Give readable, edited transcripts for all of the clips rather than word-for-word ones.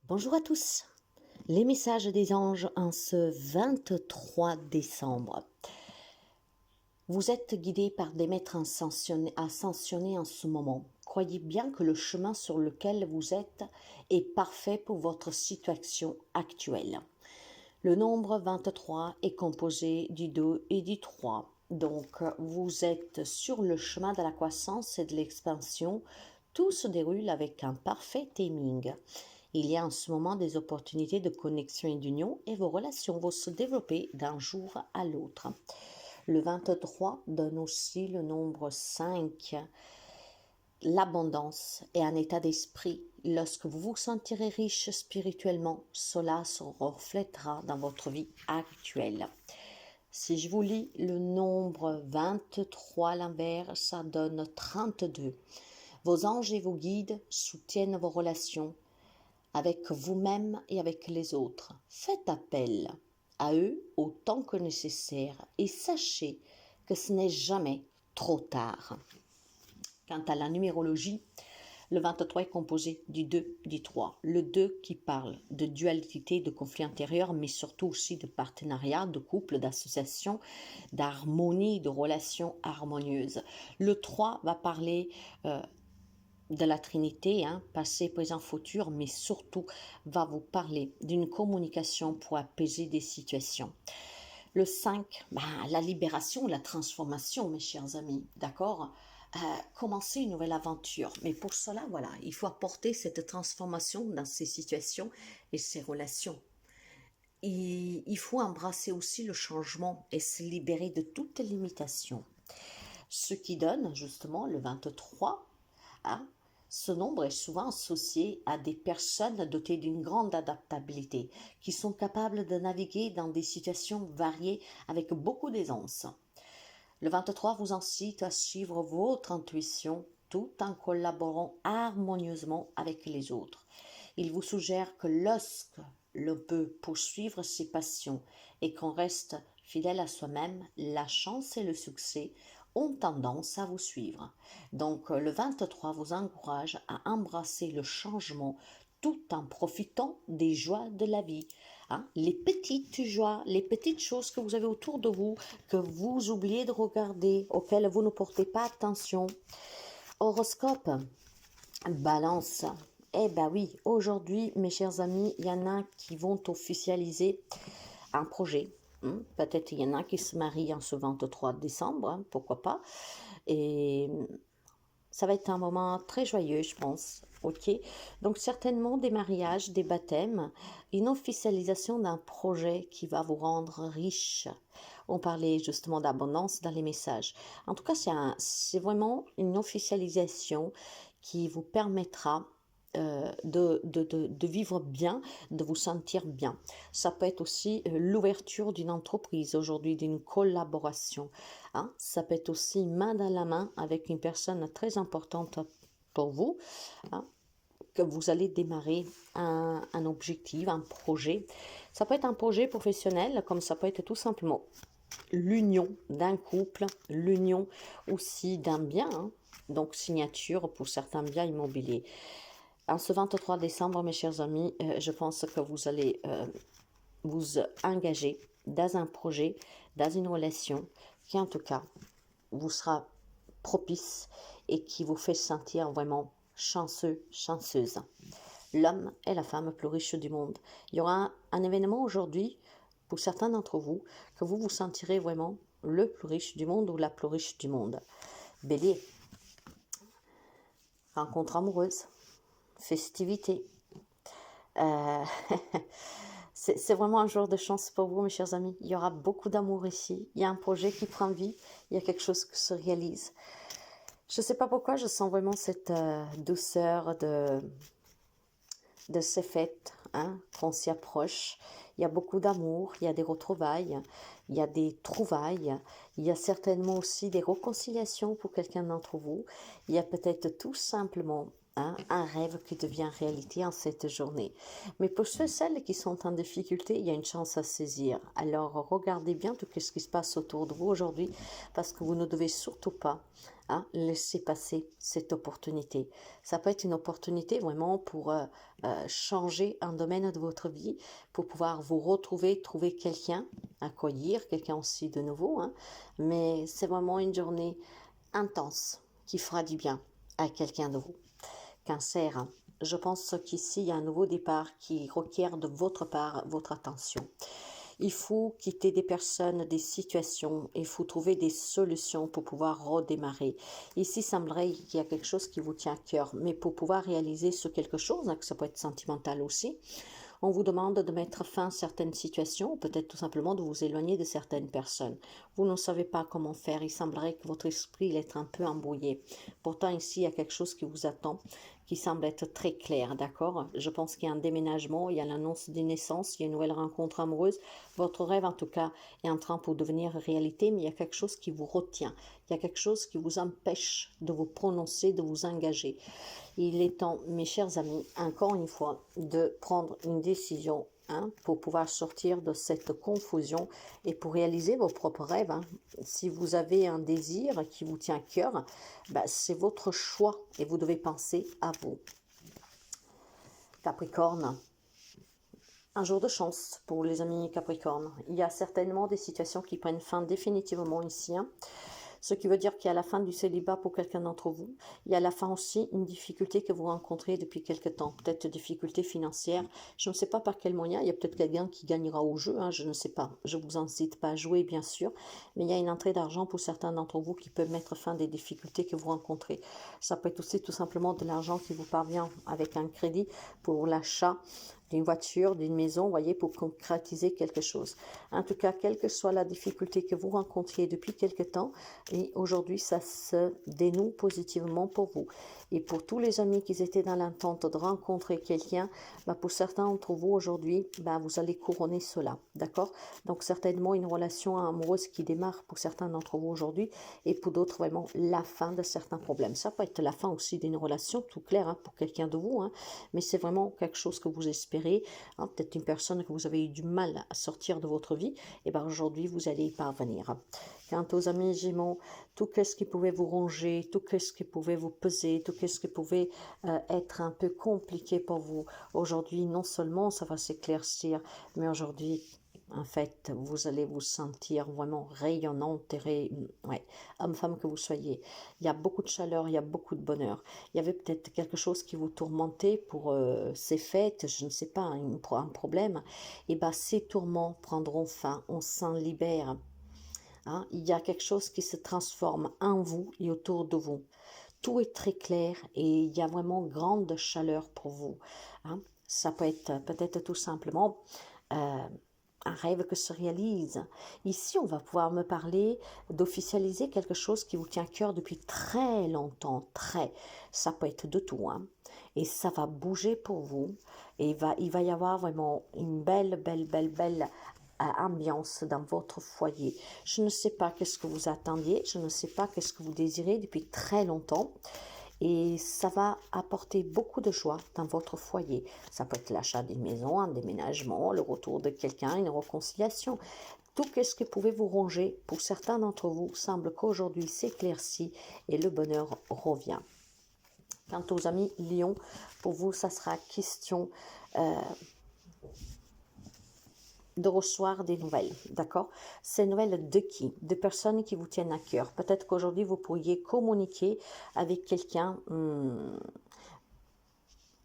Bonjour à tous. Les messages des anges en ce 23 décembre. Vous êtes guidés par des maîtres ascensionnés en ce moment. Croyez bien que le chemin sur lequel vous êtes est parfait pour votre situation actuelle. Le nombre 23 est composé du 2 et du 3. Donc, vous êtes sur le chemin de la croissance et de l'expansion. Tout se déroule avec un parfait timing. Il y a en ce moment des opportunités de connexion et d'union et vos relations vont se développer d'un jour à l'autre. Le 23 donne aussi le nombre 5. L'abondance est un état d'esprit. Lorsque vous vous sentirez riche spirituellement, cela se reflètera dans votre vie actuelle. Si je vous lis le nombre 23 à l'envers, ça donne 32. Vos anges et vos guides soutiennent vos relations avec vous-même et avec les autres. Faites appel à eux autant que nécessaire et sachez que ce n'est jamais trop tard. Quant à la numérologie, le 23 est composé du 2, du 3. Le 2 qui parle de dualité, de conflit intérieur, mais surtout aussi de partenariat, de couple, d'association, d'harmonie, de relations harmonieuses. Le 3 va parler de la Trinité, passé, présent, futur, mais surtout va vous parler d'une communication pour apaiser des situations. Le 5, la libération, la transformation, mes chers amis, d'accord? Commencer une nouvelle aventure. Mais pour cela, voilà, il faut apporter cette transformation dans ces situations et ces relations. Et il faut embrasser aussi le changement et se libérer de toute limitation. Ce qui donne justement le 23, ce nombre est souvent associé à des personnes dotées d'une grande adaptabilité, qui sont capables de naviguer dans des situations variées avec beaucoup d'aisance. Le 23 vous incite à suivre votre intuition tout en collaborant harmonieusement avec les autres. Il vous suggère que lorsque l'on peut poursuivre ses passions et qu'on reste fidèle à soi-même, la chance et le succès ont tendance à vous suivre. Donc le 23 vous encourage à embrasser le changement tout en profitant des joies de la vie. Les petites joies, les petites choses que vous avez autour de vous, que vous oubliez de regarder, auxquelles vous ne portez pas attention. Horoscope, Balance. Eh ben oui, aujourd'hui, mes chers amis, il y en a qui vont officialiser un projet. Peut-être il y en a qui se marient en ce 23 décembre, pourquoi pas. Et ça va être un moment très joyeux, je pense. Ok. Donc certainement des mariages, des baptêmes, une officialisation d'un projet qui va vous rendre riche. On parlait justement d'abondance dans les messages. En tout cas, c'est vraiment une officialisation qui vous permettra de vivre bien, de vous sentir bien. Ça peut être aussi l'ouverture d'une entreprise aujourd'hui, d'une collaboration. Ça peut être aussi main dans la main avec une personne très importante pour vous, que vous allez démarrer un objectif, un projet. Ça peut être un projet professionnel, comme ça peut être tout simplement l'union d'un couple, l'union aussi d'un bien, donc signature pour certains biens immobiliers. En ce 23 décembre, mes chers amis, je pense que vous allez vous engager dans un projet, dans une relation qui, en tout cas, vous sera propice et qui vous fait sentir vraiment chanceux, chanceuse. L'homme est la femme plus riche du monde. Il y aura un événement aujourd'hui, pour certains d'entre vous, que vous vous sentirez vraiment le plus riche du monde ou la plus riche du monde. Bélier, rencontre amoureuse, festivité. C'est vraiment un jour de chance pour vous, mes chers amis. Il y aura beaucoup d'amour ici. Il y a un projet qui prend vie. Il y a quelque chose qui se réalise. Je ne sais pas pourquoi, je sens vraiment cette douceur de ces fêtes, qu'on s'y approche. Il y a beaucoup d'amour, il y a des retrouvailles, il y a des trouvailles, il y a certainement aussi des réconciliations pour quelqu'un d'entre vous. Il y a peut-être tout simplement hein, un rêve qui devient réalité en cette journée. Mais pour ceux et celles qui sont en difficulté, il y a une chance à saisir. Alors regardez bien tout ce qui se passe autour de vous aujourd'hui, parce que vous ne devez surtout pas, hein, laisser passer cette opportunité. Ça peut être une opportunité vraiment pour changer un domaine de votre vie, pour pouvoir vous retrouver, trouver quelqu'un, accueillir quelqu'un aussi de nouveau, hein. Mais c'est vraiment une journée intense qui fera du bien à quelqu'un de vous. Cancer, je pense qu'ici, il y a un nouveau départ qui requiert de votre part votre attention. Il faut quitter des personnes, des situations, il faut trouver des solutions pour pouvoir redémarrer. Ici, il semblerait qu'il y a quelque chose qui vous tient à cœur, mais pour pouvoir réaliser ce quelque chose, hein, que ça peut être sentimental aussi, on vous demande de mettre fin à certaines situations, ou peut-être tout simplement de vous éloigner de certaines personnes. Vous ne savez pas comment faire, il semblerait que votre esprit est un peu embrouillé. Pourtant, ici, il y a quelque chose qui vous attend, qui semble être très clair, d'accord? Je pense qu'il y a un déménagement, il y a l'annonce d'une naissance, il y a une nouvelle rencontre amoureuse. Votre rêve, en tout cas, est en train pour devenir réalité, mais il y a quelque chose qui vous retient. Il y a quelque chose qui vous empêche de vous prononcer, de vous engager. Il est temps, mes chers amis, encore une fois, de prendre une décision, hein, pour pouvoir sortir de cette confusion et pour réaliser vos propres rêves, hein. Si vous avez un désir qui vous tient à cœur, ben, c'est votre choix et vous devez penser à vous. Capricorne, un jour de chance pour les amis Capricorne. Il y a certainement des situations qui prennent fin définitivement ici, hein. Ce qui veut dire qu'il y a la fin du célibat pour quelqu'un d'entre vous. Il y a la fin aussi une difficulté que vous rencontrez depuis quelque temps, peut-être difficulté financière. Je ne sais pas par quel moyen, il y a peut-être quelqu'un qui gagnera au jeu, hein, je ne sais pas. Je ne vous incite pas à jouer, bien sûr, mais il y a une entrée d'argent pour certains d'entre vous qui peut mettre fin des difficultés que vous rencontrez. Ça peut être aussi tout simplement de l'argent qui vous parvient avec un crédit pour l'achat d'une voiture, d'une maison, vous voyez, pour concrétiser quelque chose. En tout cas, quelle que soit la difficulté que vous rencontriez depuis quelque temps, et aujourd'hui, ça se dénoue positivement pour vous. Et pour tous les amis qui étaient dans l'attente de rencontrer quelqu'un, pour certains d'entre vous aujourd'hui, vous allez couronner cela, d'accord? Donc certainement une relation amoureuse qui démarre pour certains d'entre vous aujourd'hui, et pour d'autres vraiment la fin de certains problèmes. Ça peut être la fin aussi d'une relation, tout clair, hein, pour quelqu'un de vous, hein, mais c'est vraiment quelque chose que vous espérez, hein, peut-être une personne que vous avez eu du mal à sortir de votre vie, et aujourd'hui vous allez y parvenir. Quant aux amis Gémeaux, tout ce qui pouvait vous ronger, tout ce qui pouvait vous peser, tout ce qui pouvait être un peu compliqué pour vous, aujourd'hui non seulement ça va s'éclaircir, mais aujourd'hui, en fait, vous allez vous sentir vraiment rayonnante et ouais, homme-femme que vous soyez. Il y a beaucoup de chaleur, il y a beaucoup de bonheur. Il y avait peut-être quelque chose qui vous tourmentait pour ces fêtes, je ne sais pas, un problème. Et ces tourments prendront fin, on s'en libère. Hein, il y a quelque chose qui se transforme en vous et autour de vous. Tout est très clair et il y a vraiment grande chaleur pour vous. Hein. Ça peut être peut-être tout simplement un rêve que se réalise. Ici, on va pouvoir me parler d'officialiser quelque chose qui vous tient à cœur depuis très longtemps. Ça peut être de tout. Hein. Et ça va bouger pour vous. Et il va y avoir vraiment une belle ambiance dans votre foyer. Je ne sais pas qu'est-ce que vous attendiez, je ne sais pas qu'est-ce que vous désirez depuis très longtemps. Et ça va apporter beaucoup de joie dans votre foyer. Ça peut être l'achat d'une maison, un déménagement, le retour de quelqu'un, une réconciliation. Tout ce qui pouvait vous ronger, pour certains d'entre vous, semble qu'aujourd'hui s'éclaircit et le bonheur revient. Quant aux amis Lion, pour vous, ça sera question de recevoir des nouvelles, d'accord? Ces nouvelles de qui? De personnes qui vous tiennent à cœur. Peut-être qu'aujourd'hui, vous pourriez communiquer avec quelqu'un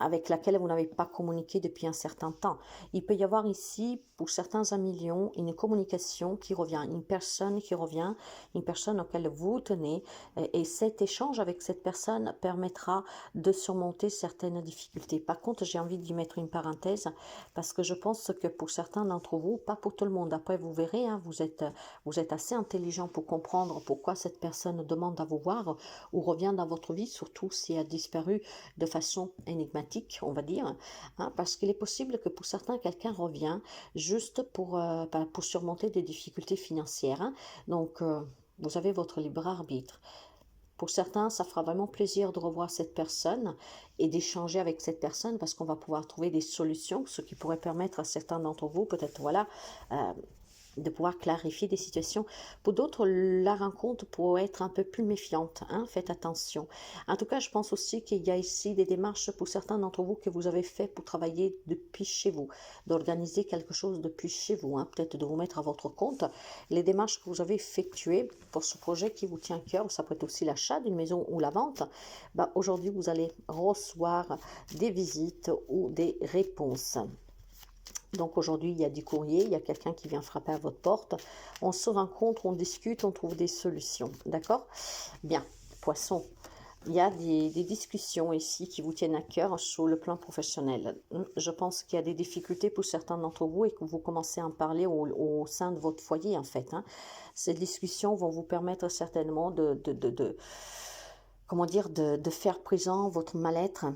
avec laquelle vous n'avez pas communiqué depuis un certain temps. Il peut y avoir ici, pour certains amis Lions, une communication qui revient, une personne qui revient, une personne auquel vous tenez, et cet échange avec cette personne permettra de surmonter certaines difficultés. Par contre, j'ai envie d'y mettre une parenthèse, parce que je pense que pour certains d'entre vous, pas pour tout le monde, après vous verrez, hein, vous êtes assez intelligent pour comprendre pourquoi cette personne demande à vous voir ou revient dans votre vie, surtout si elle a disparu de façon énigmatique, on va dire, hein, parce qu'il est possible que pour certains, quelqu'un revient juste pour surmonter des difficultés financières. Hein. Donc, vous avez votre libre arbitre. Pour certains, ça fera vraiment plaisir de revoir cette personne et d'échanger avec cette personne parce qu'on va pouvoir trouver des solutions, ce qui pourrait permettre à certains d'entre vous, peut-être, voilà, de pouvoir clarifier des situations. Pour d'autres, la rencontre pourrait être un peu plus méfiante, hein? Faites attention. En tout cas, je pense aussi qu'il y a ici des démarches pour certains d'entre vous que vous avez fait pour travailler depuis chez vous, d'organiser quelque chose depuis chez vous, hein? Peut-être de vous mettre à votre compte. Les démarches que vous avez effectuées pour ce projet qui vous tient à cœur, ça peut être aussi l'achat d'une maison ou la vente, bah, aujourd'hui, vous allez recevoir des visites ou des réponses. Donc aujourd'hui, il y a du courrier, il y a quelqu'un qui vient frapper à votre porte. On se rencontre, on discute, on trouve des solutions. D'accord? Bien, poisson. Il y a des discussions ici qui vous tiennent à cœur sur le plan professionnel. Je pense qu'il y a des difficultés pour certains d'entre vous et que vous commencez à en parler au sein de votre foyer, en fait. Hein. Ces discussions vont vous permettre certainement comment dire, de faire présent votre mal-être,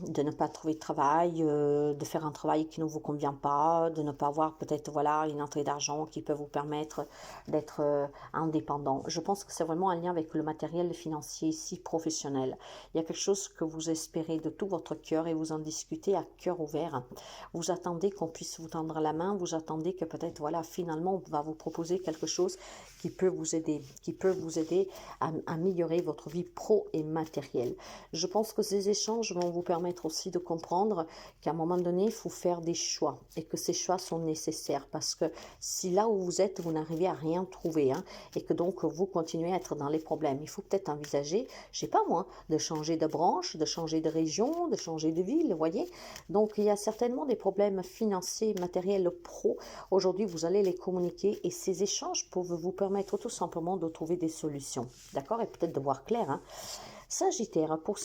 de ne pas trouver de travail, de faire un travail qui ne vous convient pas, de ne pas avoir peut-être voilà une entrée d'argent qui peut vous permettre d'être indépendant. Je pense que c'est vraiment un lien avec le matériel financier ici professionnel. Il y a quelque chose que vous espérez de tout votre cœur et vous en discutez à cœur ouvert. Vous attendez qu'on puisse vous tendre la main, vous attendez que peut-être voilà finalement on va vous proposer quelque chose qui peut vous aider, à améliorer votre vie pro et matérielle. Je pense que ces échanges vont vous permettre aussi de comprendre qu'à un moment donné, il faut faire des choix et que ces choix sont nécessaires parce que si là où vous êtes, vous n'arrivez à rien trouver hein, et que donc vous continuez à être dans les problèmes, il faut peut-être envisager, je sais pas moi, de changer de branche, de changer de région, de changer de ville, vous voyez. Donc il y a certainement des problèmes financiers, matériels, pro. Aujourd'hui, vous allez les communiquer et ces échanges peuvent vous permettre tout simplement de trouver des solutions, d'accord, et peut-être de voir clair, hein. Sagittaire, pour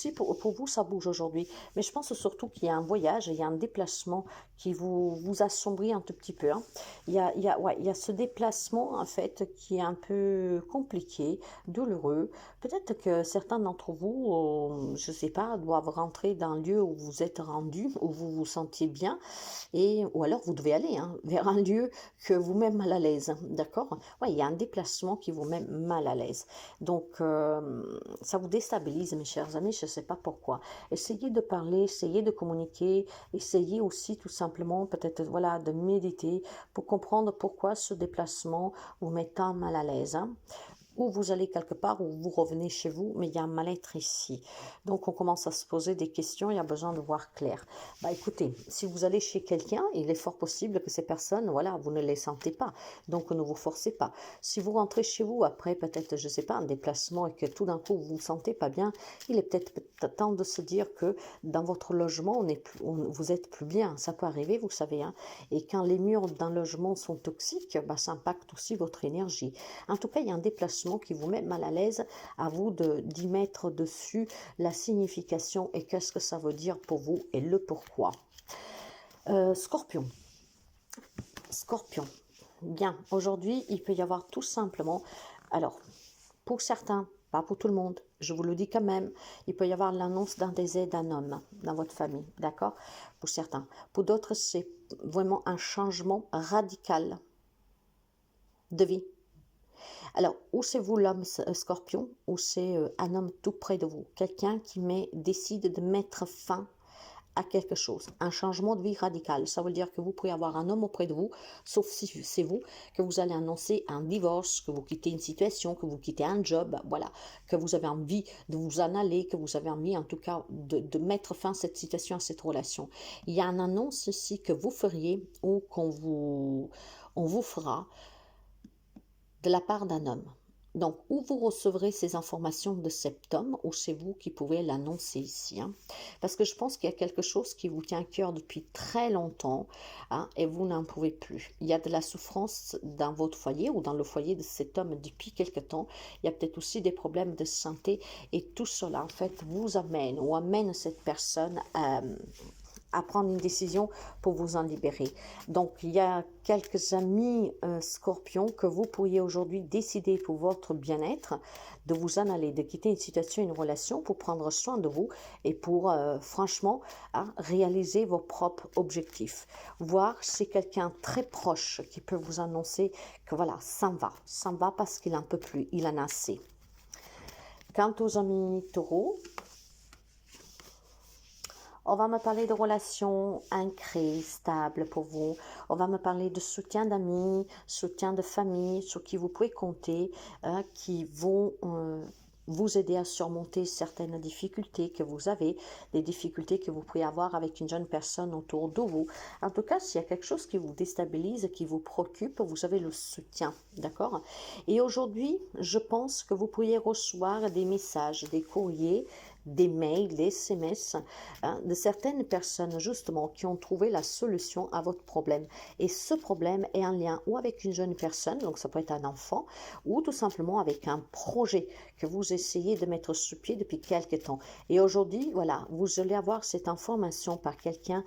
vous, ça bouge aujourd'hui. Mais je pense surtout qu'il y a un voyage, il y a un déplacement qui vous assombrit un tout petit peu. Hein. Il y a ce déplacement, en fait, qui est un peu compliqué, douloureux. Peut-être que certains d'entre vous, je ne sais pas, doivent rentrer dans un lieu où vous êtes rendu, où vous vous sentiez bien, ou alors vous devez aller hein, vers un lieu que vous met mal à l'aise. D'accord? Ouais, il y a un déplacement qui vous met mal à l'aise. Donc, ça vous déstabilise, mes chers amis, je ne sais pas pourquoi. Essayez de parler, essayez de communiquer, essayez aussi tout simplement peut-être voilà, de méditer pour comprendre pourquoi ce déplacement vous met tant mal à l'aise. Hein. Ou vous allez quelque part, ou vous revenez chez vous, mais il y a un mal-être ici. Donc on commence à se poser des questions, il y a besoin de voir clair. Bah écoutez, si vous allez chez quelqu'un, il est fort possible que ces personnes, voilà, vous ne les sentez pas, donc ne vous forcez pas. Si vous rentrez chez vous après peut-être, je ne sais pas, un déplacement et que tout d'un coup vous vous sentez pas bien, il est peut-être temps de se dire que dans votre logement, vous êtes plus bien. Ça peut arriver, vous savez, hein. Et quand les murs d'un logement sont toxiques, bah, ça impacte aussi votre énergie. En tout cas, il y a un déplacement qui vous met mal à l'aise, à vous d'y mettre dessus la signification et qu'est-ce que ça veut dire pour vous et le pourquoi. Scorpion. Scorpion. Bien, aujourd'hui, il peut y avoir tout simplement, alors, pour certains, pas pour tout le monde, je vous le dis quand même, il peut y avoir l'annonce d'un décès d'un homme dans votre famille, d'accord? Pour certains. Pour d'autres, c'est vraiment un changement radical de vie. Alors, ou c'est vous l'homme scorpion, ou c'est un homme tout près de vous. Quelqu'un qui décide de mettre fin à quelque chose. Un changement de vie radical. Ça veut dire que vous pouvez avoir un homme auprès de vous, sauf si c'est vous, que vous allez annoncer un divorce, que vous quittez une situation, que vous quittez un job, voilà, que vous avez envie de vous en aller, que vous avez envie en tout cas de mettre fin à cette situation, à cette relation. Il y a une annonce ici que vous feriez ou on vous fera de la part d'un homme. Donc, où vous recevrez ces informations de cet homme, ou c'est vous qui pouvez l'annoncer ici. Hein. Parce que je pense qu'il y a quelque chose qui vous tient à cœur depuis très longtemps, hein, et vous n'en pouvez plus. Il y a de la souffrance dans votre foyer, ou dans le foyer de cet homme depuis quelque temps. Il y a peut-être aussi des problèmes de santé, et tout cela, en fait, vous amène, ou amène cette personne à prendre une décision pour vous en libérer. Donc, il y a quelques amis scorpions que vous pourriez aujourd'hui décider pour votre bien-être de vous en aller, de quitter une situation, une relation pour prendre soin de vous et pour, franchement, réaliser vos propres objectifs. Voir c'est quelqu'un très proche qui peut vous annoncer que voilà, ça va parce qu'il n'en peut plus, il en a assez. Quant aux amis taureaux, on va me parler de relations ancrées, stables pour vous. On va me parler de soutien d'amis, soutien de famille, sur qui vous pouvez compter, qui vont vous aider à surmonter certaines difficultés que vous avez, des difficultés que vous pouvez avoir avec une jeune personne autour de vous. En tout cas, s'il y a quelque chose qui vous déstabilise, qui vous préoccupe, vous avez le soutien, d'accord? Et aujourd'hui, je pense que vous pourriez recevoir des messages, des courriers, des mails, des SMS, de certaines personnes justement qui ont trouvé la solution à votre problème. Et ce problème est en lien ou avec une jeune personne, donc ça peut être un enfant, ou tout simplement avec un projet que vous essayez de mettre sur pied depuis quelque temps. Et aujourd'hui, voilà, vous allez avoir cette information par quelqu'un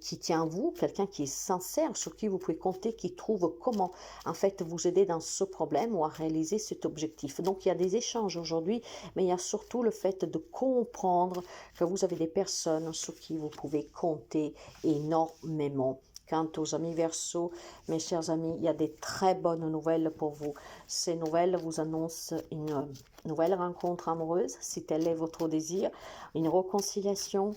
qui tient à vous, quelqu'un qui est sincère, sur qui vous pouvez compter, qui trouve comment en fait vous aider dans ce problème ou à réaliser cet objectif. Donc il y a des échanges aujourd'hui, mais il y a surtout le fait de comprendre que vous avez des personnes sur qui vous pouvez compter énormément. Quant aux amis Verseau, mes chers amis, il y a des très bonnes nouvelles pour vous. Ces nouvelles vous annoncent une nouvelle rencontre amoureuse, si tel est votre désir, une réconciliation,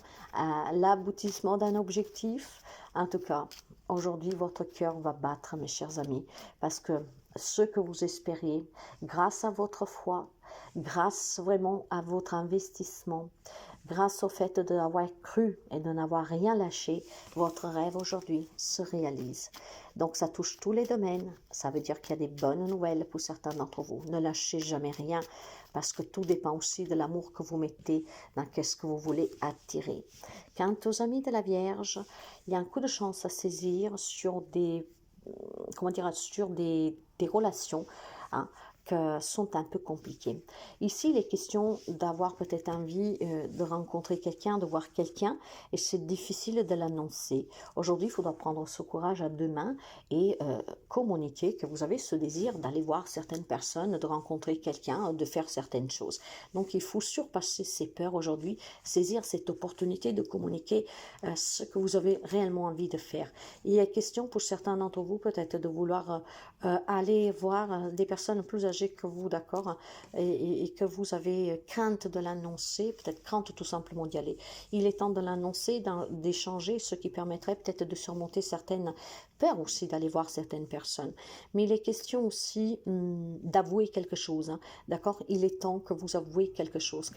l'aboutissement d'un objectif. En tout cas, aujourd'hui, votre cœur va battre, mes chers amis, parce que ce que vous espériez, grâce à votre foi, grâce vraiment à votre investissement, grâce au fait d'avoir cru et de n'avoir rien lâché, votre rêve aujourd'hui se réalise. Donc ça touche tous les domaines, ça veut dire qu'il y a des bonnes nouvelles pour certains d'entre vous. Ne lâchez jamais rien parce que tout dépend aussi de l'amour que vous mettez dans qu'est-ce que vous voulez attirer. Quant aux amis de la Vierge, il y a un coup de chance à saisir sur des, sur des relations, hein, que sont un peu compliquées. Ici, il est question d'avoir peut-être envie de rencontrer quelqu'un, de voir quelqu'un, et c'est difficile de l'annoncer. Aujourd'hui, il faudra prendre ce courage à deux mains et communiquer que vous avez ce désir d'aller voir certaines personnes, de rencontrer quelqu'un, de faire certaines choses. Donc, il faut surpasser ces peurs aujourd'hui, saisir cette opportunité de communiquer ce que vous avez réellement envie de faire. Il est question pour certains d'entre vous peut-être de vouloir aller voir des personnes plus âgées que vous, d'accord, et que vous avez crainte de l'annoncer, peut-être crainte tout simplement d'y aller. Il est temps de l'annoncer, d'échanger, ce qui permettrait peut-être de surmonter certaines peurs aussi d'aller voir certaines personnes. Mais il est question aussi d'avouer quelque chose, hein, d'accord. Il est temps que vous avouez quelque chose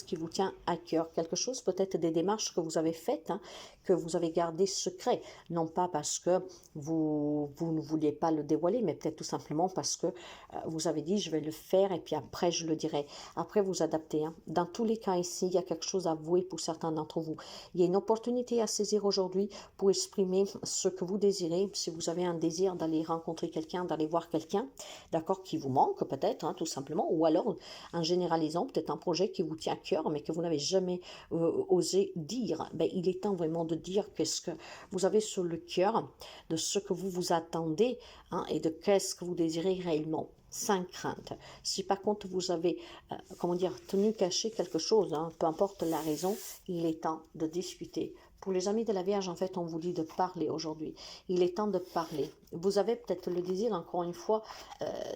qui vous tient à cœur, quelque chose peut-être des démarches que vous avez faites, hein, que vous avez gardé secret, non pas parce que vous ne vouliez pas le dévoiler, mais peut-être tout simplement parce que vous avez dit je vais le faire et puis après je le dirai. Après vous adaptez. Hein. Dans tous les cas ici, il y a quelque chose à avouer pour certains d'entre vous. Il y a une opportunité à saisir aujourd'hui pour exprimer ce que vous désirez. Si vous avez un désir d'aller rencontrer quelqu'un, d'aller voir quelqu'un, d'accord, qui vous manque peut-être, hein, tout simplement, ou alors en généralisant peut-être un projet qui vous tient à cœur mais que vous n'avez jamais osé dire. Ben, il est temps vraiment de dire qu'est-ce que vous avez sur le cœur, de ce que vous vous attendez, hein, et de qu'est-ce que vous désirez réellement, sans crainte. Si par contre vous avez, tenu caché quelque chose, hein, peu importe la raison, il est temps de discuter. Pour les amis de la Vierge, en fait, on vous dit de parler aujourd'hui. Il est temps de parler. Vous avez peut-être le désir, encore une fois,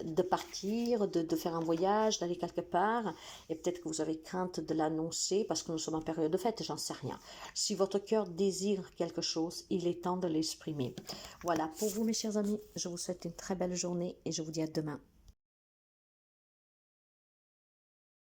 de partir, de faire un voyage, d'aller quelque part, et peut-être que vous avez crainte de l'annoncer parce que nous sommes en période de fête, j'en sais rien. Si votre cœur désire quelque chose, il est temps de l'exprimer. Voilà, pour vous, mes chers amis, je vous souhaite une très belle journée et je vous dis à demain.